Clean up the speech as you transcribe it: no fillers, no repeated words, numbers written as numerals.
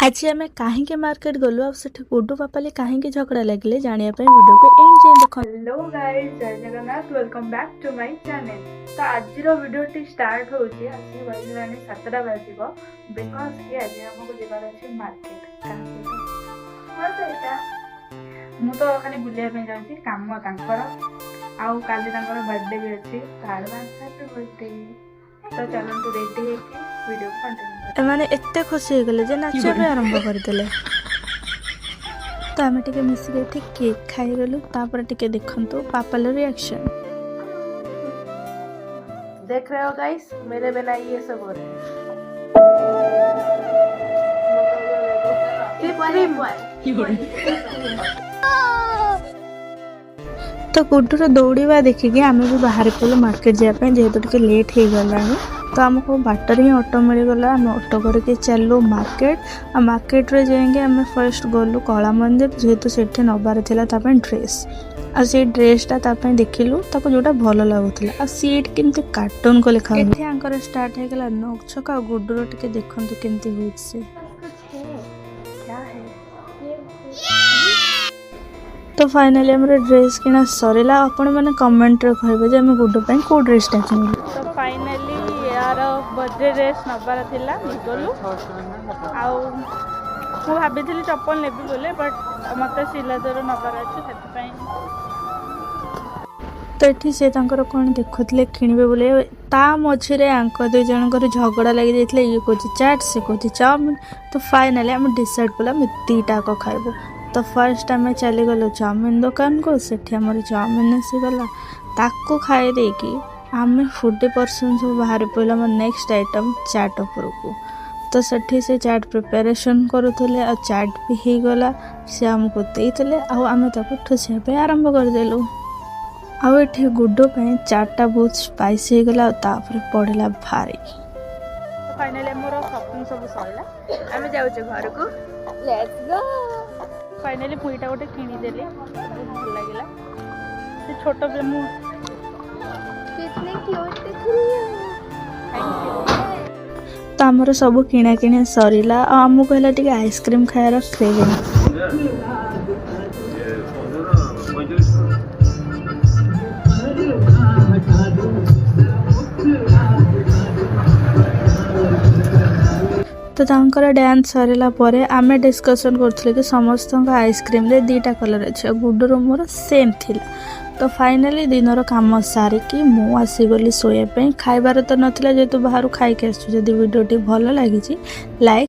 आज आम कहीं मार्केट गलु आठ गुड्डू पापाली कहीं झगड़ा लगे जानापी वीडियो को एंड जाए देख। हेलो गाइस, जय Jagannath, welcome back to my channel. तो आज वीडियो स्टार्ट होची आसी बजलानी 7टा बाजिबो बिकॉज़ कि आज हमको जेबार अछि मार्केट मु तो खाली बुलिया पे जाउची काम तांकर आउ काली तांकर बर्थडे भी अछि तो एडवांस हैप्पी बर्थडे। तो चलन तो रेडी है कि वीडियो कंटिन्यू मैंने एते खुशी हो गले जे नाचे भी आरंभ करदेले। तो आम टे मिसिक केक खाईगलु टे देखु पापाल रिएक्शन। देख रहे हो गाइस, मेरे बिना ये सब हो रहा है। तो गुड्डूर दौड़ा देखिकी आम भी बाहर पड़े मार्केट जावाई जेहेतु टे लेट हो गला। तो आमको बाटर ही ऑटो मिलगला आम ऑटो करके चलू मार्केट। मार्केट रे जाएंगे आम फर्स्ट गलु कला मंदिर जेहेतु से नबार ड्रेस आ से ड्रेसटा देखिलु जोटा भल लगुला आ सीट केमती कार्टून को लिखा आंकर स्टार्ट हो गला नोक छक आ गुड्डूर टे देखु केमती हो। तो फाइनली आम ड्रेस किना सरला। आपण मैंने कमेंट रे कहबे जे हम गुड्डू पे को ड्रेसटा किनलु। तो फाइनली यार बर्थडे ड्रेस नबार थिला निगलु आउ मु भाबिथिली चप्पल नेबी बोले बट मते सिलाजर नबार अछि सेति तो ये से कौन देखुले किणवे बोले ता मझे आंक दु जनकर झगड़ा लगी जाइए ये कौच चाट से कौच चाउमिन। तो फाइनली आम डिसाइड कला आम दीटाक खाइबू। तो फर्स्ट आम चली गलु चाउमिन दुकान को सेठी आमर चाउमिन आसीगला ताको खाई देकी आम 40% सब बाहर पड़ा आम नेक्स्ट आइटम चाट उपरकू। तो सेठी से चाट प्रिपेरेशन करुले आ चाट भी हो गला से आमको देते आम ठुसिया पे आरंभ करदेलु। आउ ये गुड्डू चाटा बहुत स्पाइसी हो गला पड़ेगा भारी। फाइनली मोर शॉपिंग सब सरला आम जाऊे घर को लेट्स गो। फाइनली मुईटा गोटे किनीदेली बहुत भल लगे से छोट पे मु तो आमर सब किणा किणी सरला आमको है टे आइसक्रीम खायार क्रेविंग। तो तांकर डांस सरला परे आमे डिस्कशन करथले कि समस्त आइसक्रीम रे दीटा कलर अच्छे गुड्डूर मोर सेम थिला। तो फाइनली दिनर काम सारिकी मु आसीगली शोया खाइबार तो नथिला जेतु बाहर खाई के आसु। जदि वीडियो टी भल लागी लाइक